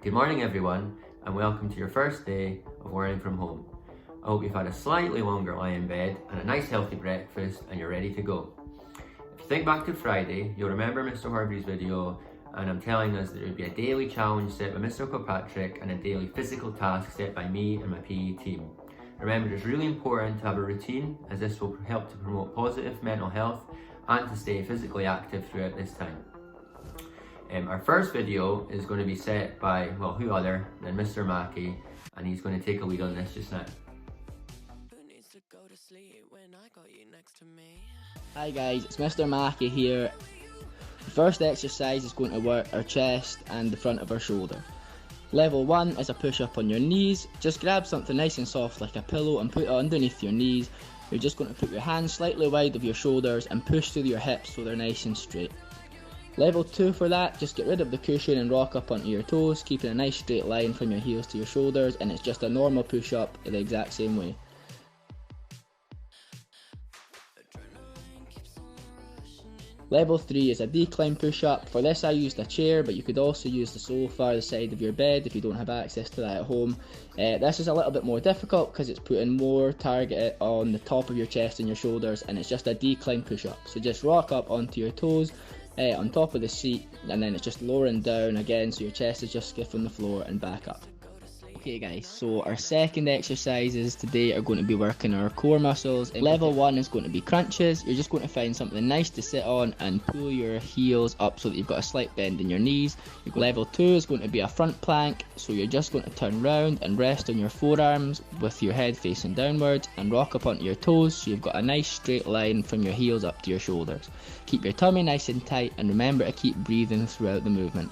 Good morning everyone, and welcome to your first day of learning from home. I hope you've had a slightly longer lie in bed and a nice healthy breakfast and you're ready to go. If you think back to Friday, you'll remember Mr. Horbury's video and I'm telling us that there would be a daily challenge set by Mr. Kilpatrick and a daily physical task set by me and my PE team. Remember, it's really important to have a routine as this will help to promote positive mental health and to stay physically active throughout this time. Our first video is going to be set by, well, who other than Mr. Mackey, and he's going to take a lead on this just now. Hi guys, it's Mr. Mackey here. The first exercise is going to work our chest and the front of our shoulder. Level 1 is a push up on your knees. Just grab something nice and soft like a pillow and put it underneath your knees. You're just going to put your hands slightly wide of your shoulders and push through your hips so they're nice and straight. Level 2 for that, just get rid of the cushion and rock up onto your toes, keeping a nice straight line from your heels to your shoulders, and it's just a normal push up the exact same way. Level 3 is a decline push up. For this I used a chair, but you could also use the sofa, the side of your bed if you don't have access to that at home. This is a little bit more difficult because it's putting more target on the top of your chest and your shoulders, and it's just a decline push up. So just rock up onto your toes, on top of the seat, and then it's just lowering down again so your chest is just skiffing the floor and back up. Okay guys, so our second exercises today are going to be working our core muscles. Level 1 is going to be crunches. You're just going to find something nice to sit on and pull your heels up so that you've got a slight bend in your knees. Level 2 is going to be a front plank, so you're just going to turn round and rest on your forearms with your head facing downwards and rock up onto your toes so you've got a nice straight line from your heels up to your shoulders. Keep your tummy nice and tight and remember to keep breathing throughout the movement.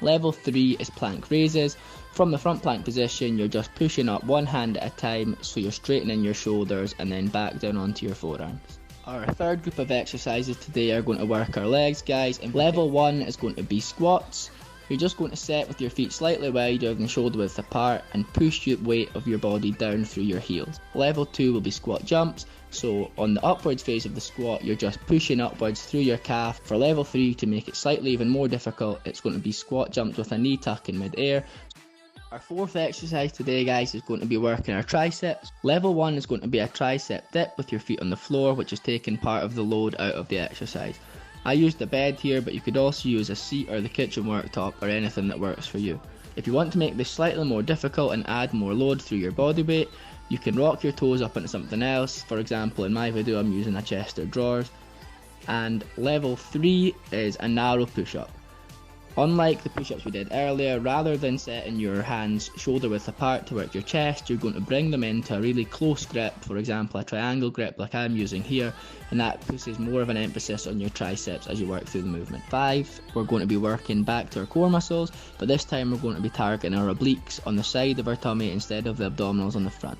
Level 3 is plank raises. From the front plank position, you're just pushing up one hand at a time so you're straightening your shoulders and then back down onto your forearms. Our third group of exercises today are going to work our legs, guys. And level 1 is going to be squats. You're just going to set with your feet slightly wider than shoulder width apart and push the weight of your body down through your heels. Level 2 will be squat jumps. So on the upwards phase of the squat, you're just pushing upwards through your calf. For level 3, to make it slightly even more difficult, it's going to be squat jumps with a knee tuck in mid-air. Our fourth exercise today, guys, is going to be working our triceps. Level 1 is going to be a tricep dip with your feet on the floor, which is taking part of the load out of the exercise. I used the bed here, but you could also use a seat or the kitchen worktop or anything that works for you. If you want to make this slightly more difficult and add more load through your body weight, you can rock your toes up into something else. For example, in my video I'm using a chest or drawers. And level 3 is a narrow push-up. Unlike the push-ups we did earlier, rather than setting your hands shoulder width apart to work your chest, you're going to bring them into a really close grip, for example a triangle grip like I'm using here, and that places more of an emphasis on your triceps as you work through the movement. 5, we're going to be working back to our core muscles, but this time we're going to be targeting our obliques on the side of our tummy instead of the abdominals on the front.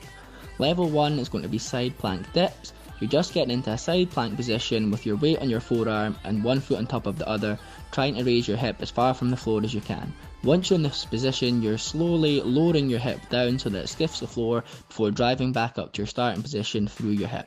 Level 1 is going to be side plank dips. You're just getting into a side plank position with your weight on your forearm and one foot on top of the other, trying to raise your hip as far from the floor as you can. Once you're in this position, you're slowly lowering your hip down so that it skiffs the floor before driving back up to your starting position through your hip.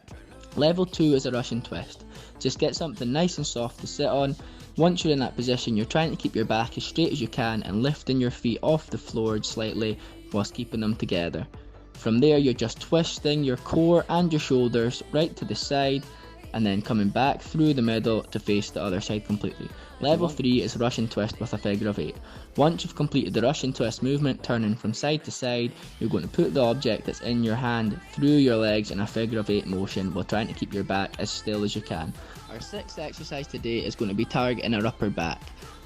Level 2 is a Russian twist. Just get something nice and soft to sit on. Once you're in that position, you're trying to keep your back as straight as you can and lifting your feet off the floor slightly whilst keeping them together. From there, you're just twisting your core and your shoulders right to the side and then coming back through the middle to face the other side completely. Level 3 is Russian twist with a figure of 8. Once you've completed the Russian twist movement, turning from side to side, you're going to put the object that's in your hand through your legs in a figure of 8 motion while trying to keep your back as still as you can. Our sixth exercise today is going to be targeting our upper back.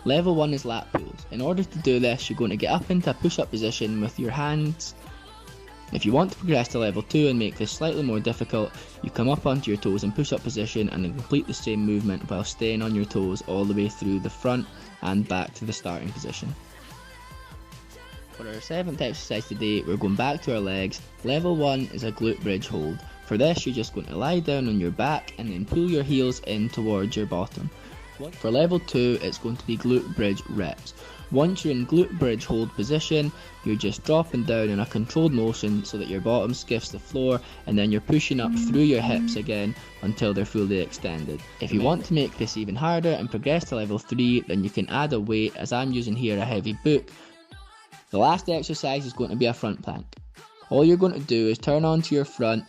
Level 1 is lat pulls. In order to do this, you're going to get up into a push-up position with your hands. If you want to progress to level 2 and make this slightly more difficult, you come up onto your toes in push-up position and then complete the same movement while staying on your toes all the way through the front and back to the starting position. For our seventh exercise today, we're going back to our legs. Level 1 is a glute bridge hold. For this, you're just going to lie down on your back and then pull your heels in towards your bottom. For level 2, it's going to be glute bridge reps. Once you're in glute bridge hold position, you're just dropping down in a controlled motion so that your bottom skiffs the floor, and then you're pushing up through your hips again until they're fully extended. If you want to make this even harder and progress to level 3, then you can add a weight, as I'm using here a heavy book. The last exercise is going to be a front plank. All you're going to do is turn onto your front,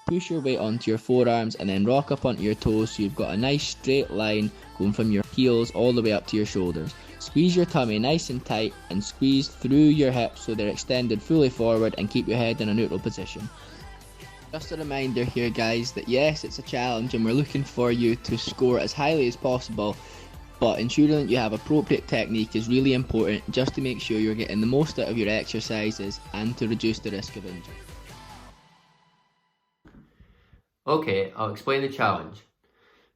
push your weight onto your forearms, and then rock up onto your toes so you've got a nice straight line going from your heels all the way up to your shoulders. Squeeze your tummy nice and tight and squeeze through your hips so they're extended fully forward, and keep your head in a neutral position. Just a reminder here, guys, that yes, it's a challenge and we're looking for you to score as highly as possible, but ensuring that you have appropriate technique is really important, just to make sure you're getting the most out of your exercises and to reduce the risk of injury. Okay, I'll explain the challenge.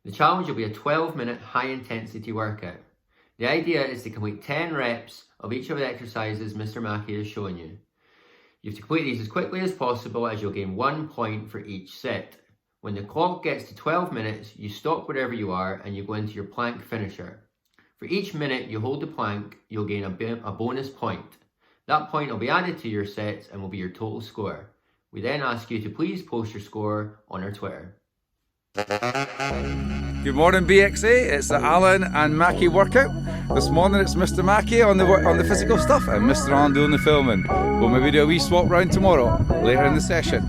The challenge will be a 12-minute high-intensity workout. The idea is to complete 10 reps of each of the exercises Mr. Mackey has shown you. You have to complete these as quickly as possible, as you'll gain 1 point for each set. When the clock gets to 12 minutes, you stop wherever you are and you go into your plank finisher. For each minute you hold the plank, you'll gain a bonus point. That point will be added to your sets and will be your total score. We then ask you to please post your score on our Twitter. Good morning, BXA. It's the Alan and Mackey workout. This morning it's Mr. Mackey on the physical stuff and Mr. Alan doing the filming. We'll maybe do a wee swap round tomorrow, later in the session.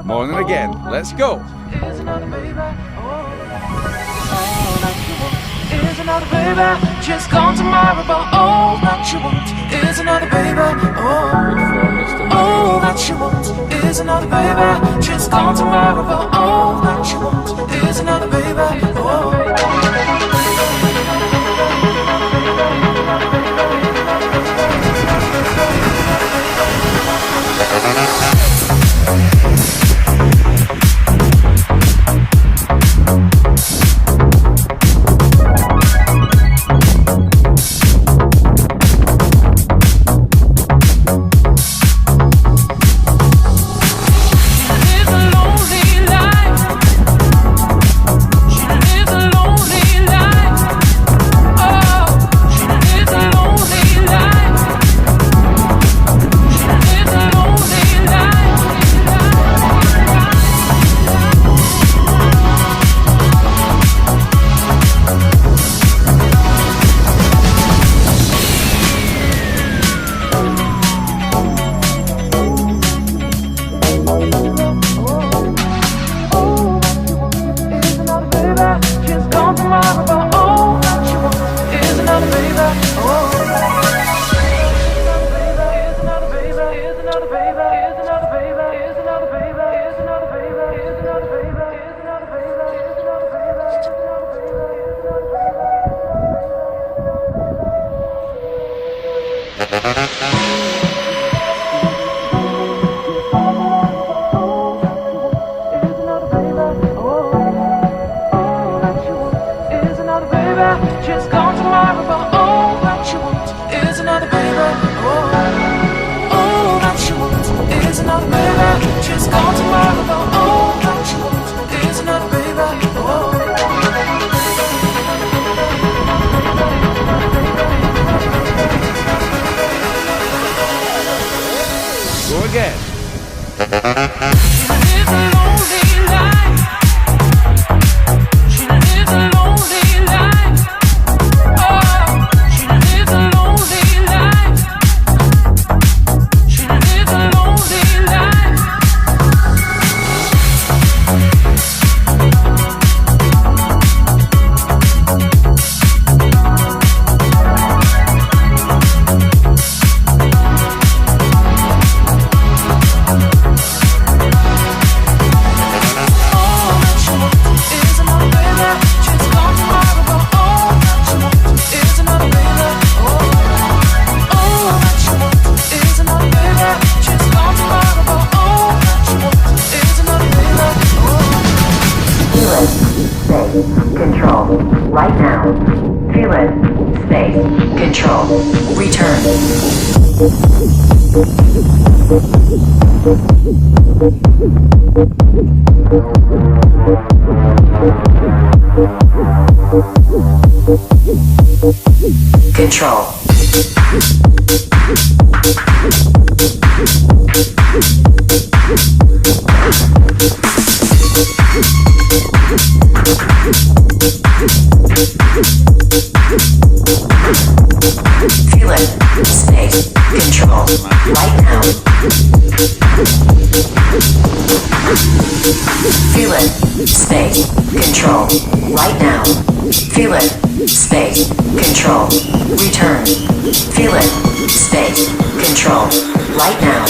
Morning again. Let's go. Is another baby, just gone tomorrow, but all that you want is another baby. All that you want is another baby, just gone tomorrow, but all that you want is another baby. Go again. Control. Right now. Feel it. Space. Control. Return. Control. Feel it. Space. Control. space, control, return. Feel it, space, control, right now.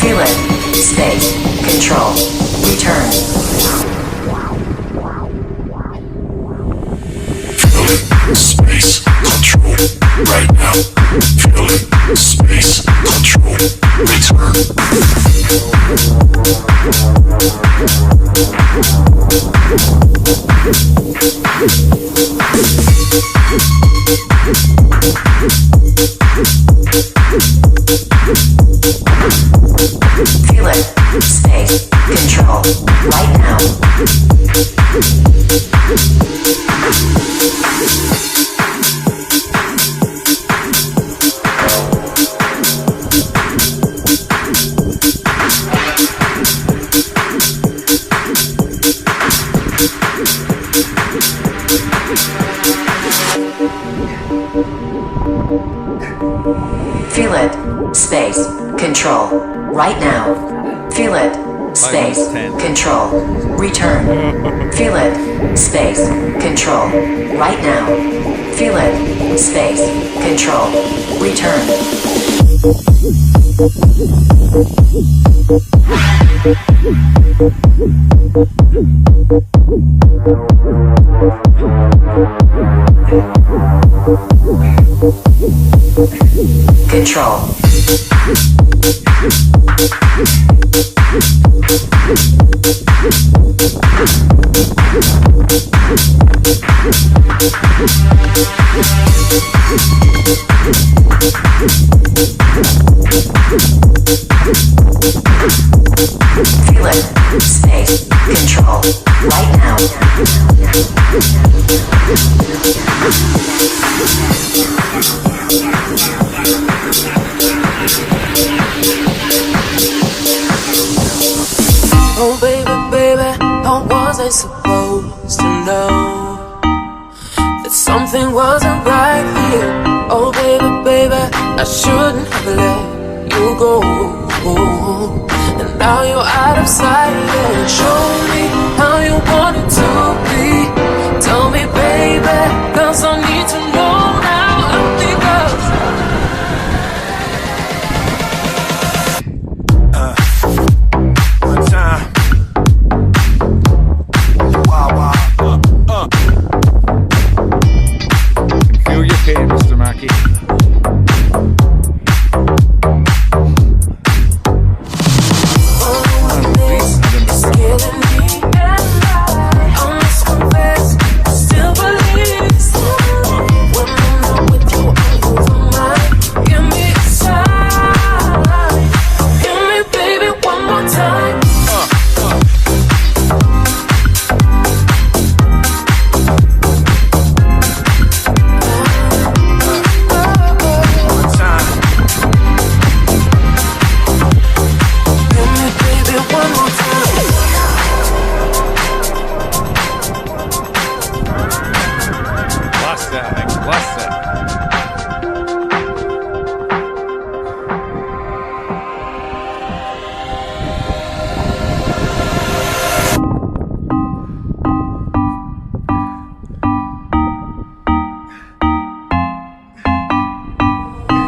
Feel it, space, control, return. Space control right now. Feel it, space control, return. Feel it, space, control, right now. Feel it, space, control, right now. Feel it, space, control, return. Feel it, space, control, right now. Feel it, space, control, return. Control. Feel it, space, control, right now. Oh baby, baby, how was I supposed to know that something wasn't right here? Oh baby, baby, I shouldn't have let you go. And now you're out of sight and show me how you want it to be. Tell me baby, cause I need to know now. Because One time. Feel your pain, Mr. Mackey.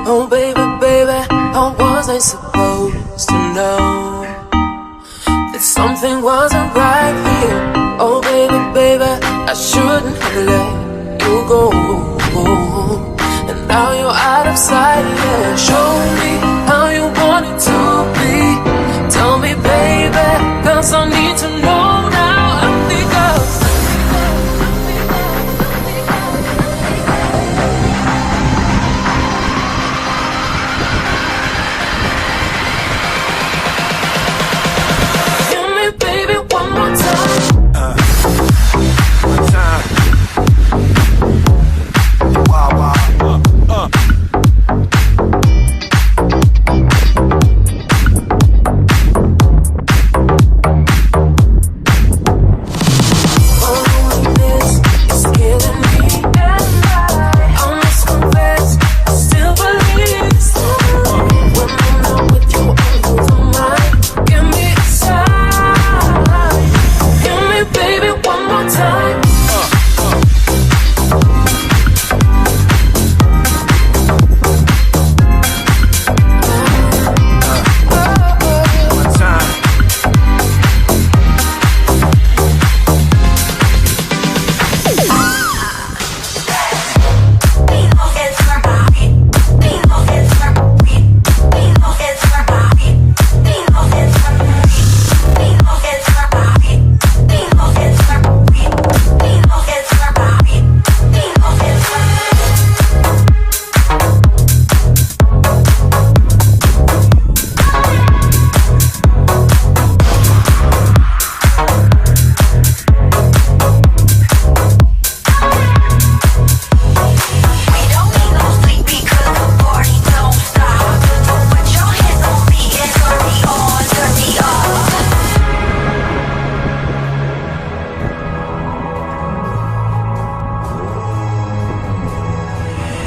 oh baby, baby, how was I supposed to know that something wasn't right here? Oh baby, baby, I shouldn't have let you go. And now you're out of sight, yeah. Show me how you want it to be. Tell me baby, cause I need to know now. Because give me baby one more time. One time. Wow, wow.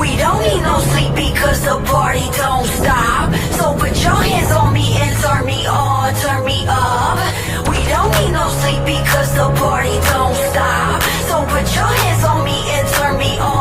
We don't need no sleep because the party don't stop. So put your hands on me and turn me on, turn me up. We don't need no sleep because the party don't stop. So put your hands on me and turn me on.